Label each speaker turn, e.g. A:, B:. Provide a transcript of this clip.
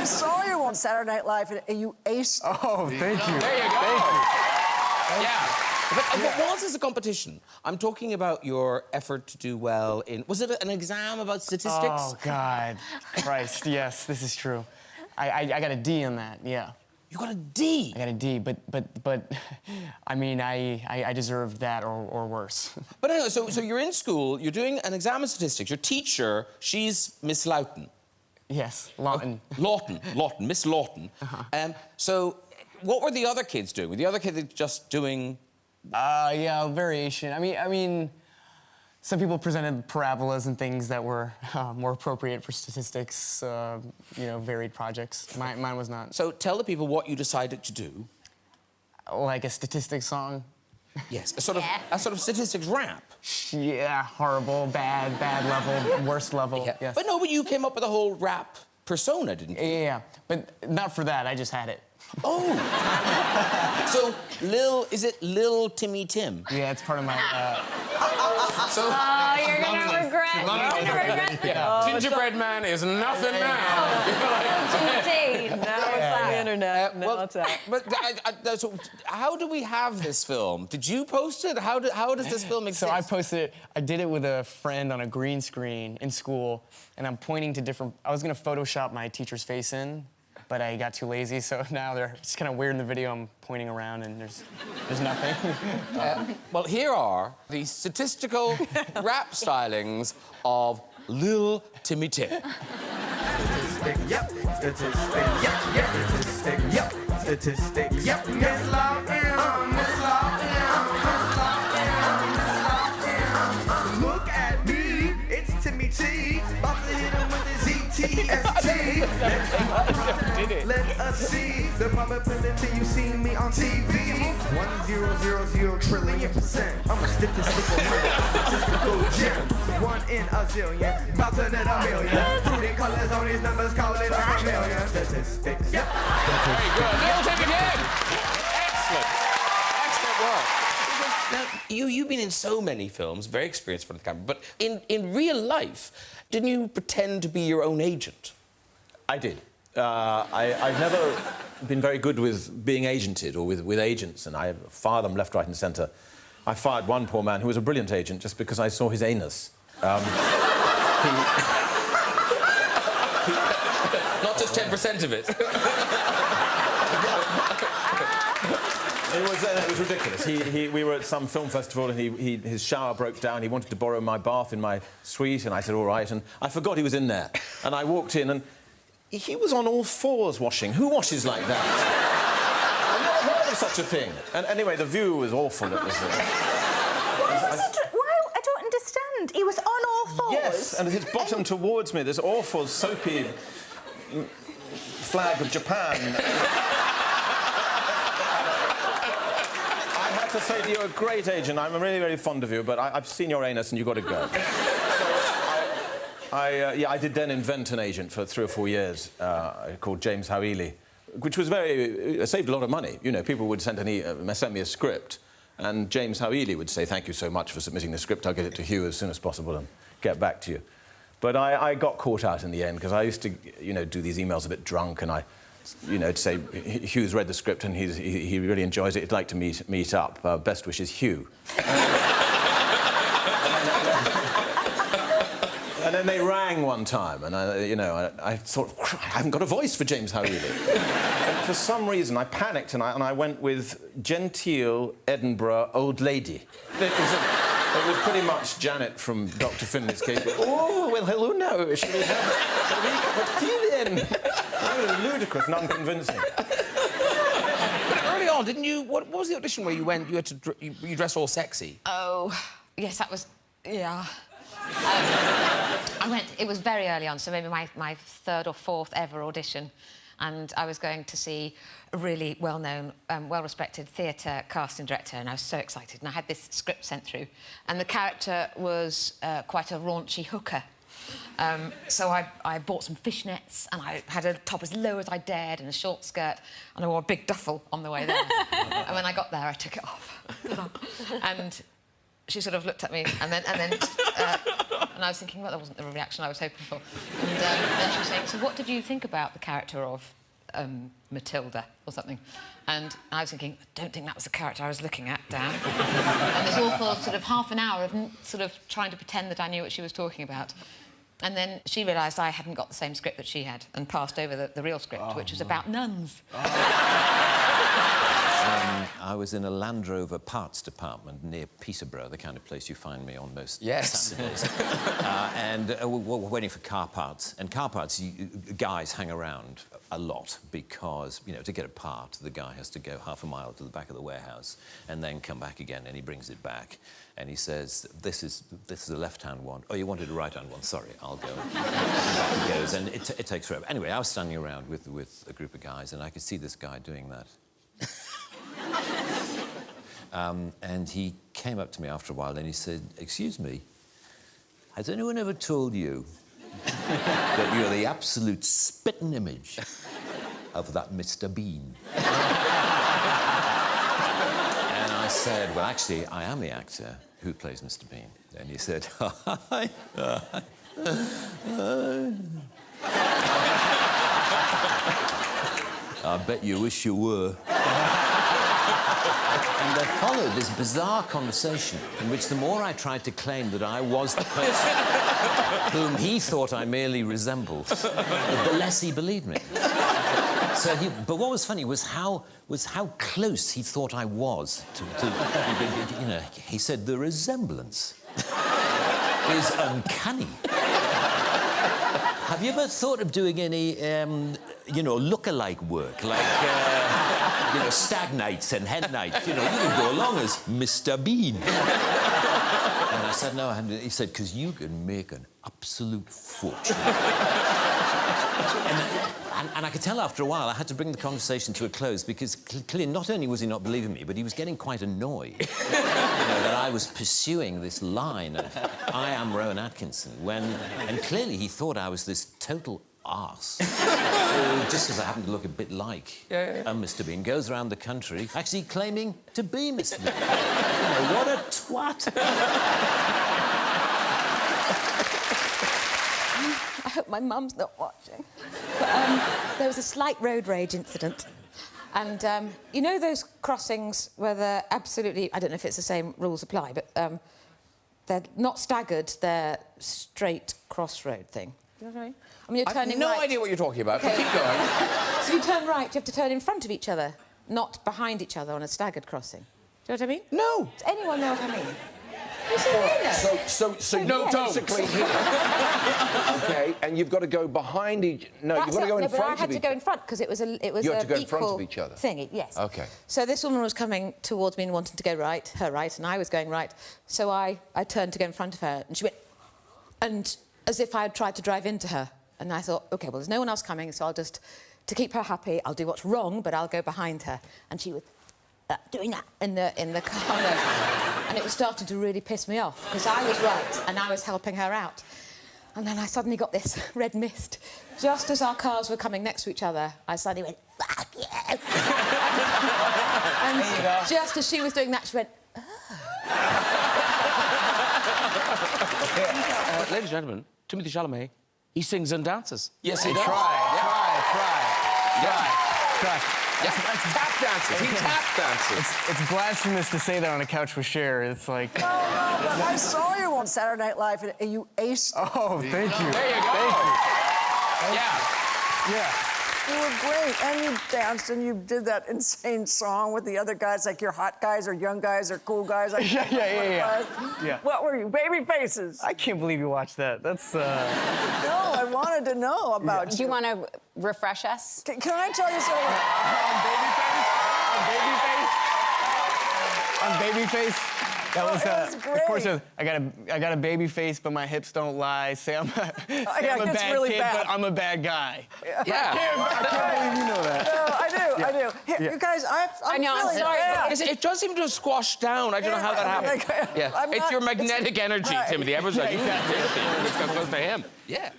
A: I saw you on Saturday Night Live, and you aced.
B: Oh, thank you.
C: There you go.
B: Thank you.
C: But was this a competition? I'm talking about your effort to do well in... Was it an exam about statistics?
B: Oh, God. Christ, yes, this is true. I got a D on that, yeah.
C: You got a D?
B: I got a D, but I mean, I deserved that or worse.
C: But anyway, so you're in school, you're doing an exam in statistics. Your teacher, she's Miss Lawton.
B: Yes, Lawton.
C: Lawton, Miss Lawton. So what were the other kids doing? Were the other kids just doing...
B: Yeah, variation. I mean, some people presented parabolas and things that were more appropriate for statistics, you know, varied projects. Mine was not.
C: So tell the people what you decided to do.
B: Like a statistics song?
C: Yes, a sort of statistics rap.
B: Yeah, horrible, bad level, worst level,
C: Yeah.
B: yes.
C: But no, but you came up with a whole rap persona, didn't you?
B: Yeah, but not for that, I just had it.
C: Oh! So, is it Lil Timmy Tim?
B: Yeah, it's part of my,
C: So...
D: Oh, you're gonna regret. You're gonna regret it.
C: Yeah. Gingerbread Man is nothing now.
D: Indeed.
A: Now it's on the internet.
C: Well,
A: Now it's out.
C: but so how do we have this film? Did you post it? How does this film exist?
B: So I posted it, I did it with a friend on a green screen in school, and I'm pointing to different, I was gonna Photoshop my teacher's face in, but I got too lazy, so now it's kind of weird in the video. I'm pointing around and there's nothing.
C: Well, here are the statistical rap stylings of Lil Timmy Tim.
E: Statistic, yep. Statistic, yep. Statistic, yep. Statistic, yep. Miss Lawton, Miss Lawton, Miss Lawton. Look at me, it's Timmy T. About to hit him with the ZTST. Let us see the probability you see me on TV. 1,000 trillion%. I'm a statistical gem. 1 in a zillion, about to net a million. Putting colors on these numbers, call it a million. Statistics. Yep.
C: Very good. Lil Timmy Tim. Excellent. Excellent work. Now, you've been in so many films, very experienced in front of the camera, but in real life, didn't you pretend to be your own agent?
F: I did. I've never been very good with being agented or with agents, and I fired them left, right and centre. I fired one poor man who was a brilliant agent just because I saw his anus.
C: Not just 10% of it.
F: It was ridiculous. We were at some film festival and his shower broke down. He wanted to borrow my bath in my suite, and I said, all right, and I forgot he was in there. And I walked in and he was on all fours washing. Who washes like that? I've never heard of such a thing. And anyway, the view was awful. It was,
D: Why? I don't understand. He was on all fours.
F: Yes, and his bottom towards me, this awful, soapy flag of Japan. I have to say that you're a great agent. I'm really, very fond of you, but I've seen your anus and you've got to go. I did then invent an agent for 3 or 4 years called James Howeley, which was saved a lot of money. You know, people would send me a script, and James Howeley would say, thank you so much for submitting the script. I'll get it to Hugh as soon as possible and get back to you. But I got caught out in the end, because I used to, you know, do these emails a bit drunk, and to say, Hugh's read the script and he really enjoys it. He'd like to meet up. Best wishes, Hugh. And then they rang one time, and I thought, I haven't got a voice for James Howeley. And for some reason, I panicked, and I went with genteel Edinburgh old lady. It was pretty much Janet from Dr. Finlay's case. Oh, well, hello now. Shall we have a wee cup of tea then? Really ludicrous and unconvincing.
C: But early on, didn't you... What was the audition where you had to... You dressed all sexy?
D: Oh, yes, that was... Yeah. It was very early on, so maybe my 3rd or 4th ever audition, and I was going to see a really well-known, well-respected theatre casting director, and I was so excited, and I had this script sent through, and the character was quite a raunchy hooker. So I bought some fishnets, and I had a top as low as I dared and a short skirt, and I wore a big duffel on the way there. And when I got there, I took it off. And she sort of looked at me, and then And I was thinking, well, that wasn't the reaction I was hoping for. And then she was saying, so what did you think about the character of Matilda or something? And I was thinking, I don't think that was the character I was looking at, Dan. And this awful sort of half an hour of sort of trying to pretend that I knew what she was talking about. And then she realised I hadn't got the same script that she had and passed over the real script, which was about nuns.
G: I was in a Land Rover parts department near Peterborough, the kind of place you find me on most Saturdays. And we're waiting for car parts. And car parts, guys hang around a lot because, you know, to get a part, the guy has to go half a mile to the back of the warehouse and then come back again, and he brings it back. And he says, this is a left-hand one. Oh, you wanted a right-hand one? Sorry, I'll go. And back he goes, and it takes forever. Anyway, I was standing around with a group of guys, and I could see this guy doing that. And he came up to me after a while and he said, excuse me, has anyone ever told you that you're the absolute spitting image of that Mr. Bean? And I said, well, actually, I am the actor who plays Mr. Bean. And he said, I bet you wish you were. And there followed this bizarre conversation in which the more I tried to claim that I was the person whom he thought I merely resembled, the less he believed me. But what was funny was how close he thought I was to you know, he said, the resemblance is uncanny. Have you ever thought of doing any, you know, look-alike work, like, you know, Stag Nights and Hen Nights? You know, you could go along as Mr. Bean. And I said, no, I haven't. He said, because you can make an absolute fortune. And I could tell after a while I had to bring the conversation to a close because clearly not only was he not believing me, but he was getting quite annoyed you know, that I was pursuing this line of I am Rowan Atkinson and clearly he thought I was this total arse. Just because I happen to look a bit like Mr. Bean, goes around the country actually claiming to be Mr. Bean. You know, what a twat.
H: I hope my mum's not watching. But, there was a slight road rage incident. And, you know those crossings where they're absolutely... I don't know if it's the same rules apply, but they're not staggered, they're straight crossroad thing. You know what I mean? I mean, you're turning right...
C: I have no idea what you're talking about, but
H: Okay.
C: keep going.
H: So you turn right, you have to turn in front of each other, not behind each other on a staggered crossing. Do you know what I mean?
C: No.
H: Does anyone know what I mean?
C: So no, basically here.
I: Okay, and you've got to go behind each... No, you've got to go in front of each other.
H: I had to go in front because it was
I: You had to go in front of each other.
H: Thing, yes.
I: OK.
H: So this woman was coming towards me and wanting to go right, her right, and I was going right. So I turned to go in front of her, and she went... And as if I had tried to drive into her. And I thought, OK, well, there's no one else coming, so I'll just... To keep her happy, I'll do what's wrong, but I'll go behind her. And she was... doing that in the car. And it was starting to really piss me off because I was right and I was helping her out. And then I suddenly got this red mist. Just as our cars were coming next to each other, I suddenly went, fuck you! And just as she was doing that, she went, oh.
J: Ladies and gentlemen, Timothée Chalamet, he sings and dances.
C: Yes, he does.
B: Try.
C: Yes, that's tap dances. He tap dances.
B: It's blasphemous to say that on a couch with Cher. It's like...
A: No, but I saw you on Saturday Night Live and you aced.
B: Oh, thank you.
C: There you go.
B: Thank you.
C: Yeah.
A: You were great, and you danced, and you did that insane song with the other guys, like your hot guys or young guys or cool guys. Like,
B: Yeah.
A: What were you, baby faces?
B: I can't believe you watched that. That's,
A: No, I wanted to know about you.
K: Do you want to refresh us?
A: Can I tell you something?
B: On Babyface? That was,
A: was
B: of course,
A: great.
B: I got a baby face, but my hips don't lie. Say I'm a bad
A: really
B: kid,
A: bad.
B: but I'm a bad guy.
C: Yeah.
B: I can't believe you know that.
A: No, I do. Here, you guys, I'm
K: know, I'm
A: really
K: sorry.
A: bad.
C: It does seem to have squashed down. I don't know how that happened. Yeah.
A: I'm
C: It's
A: not-
C: your magnetic energy,
A: Right.
C: Timothy. Everyone's like,
B: exactly.
C: let's go close to him. Yeah.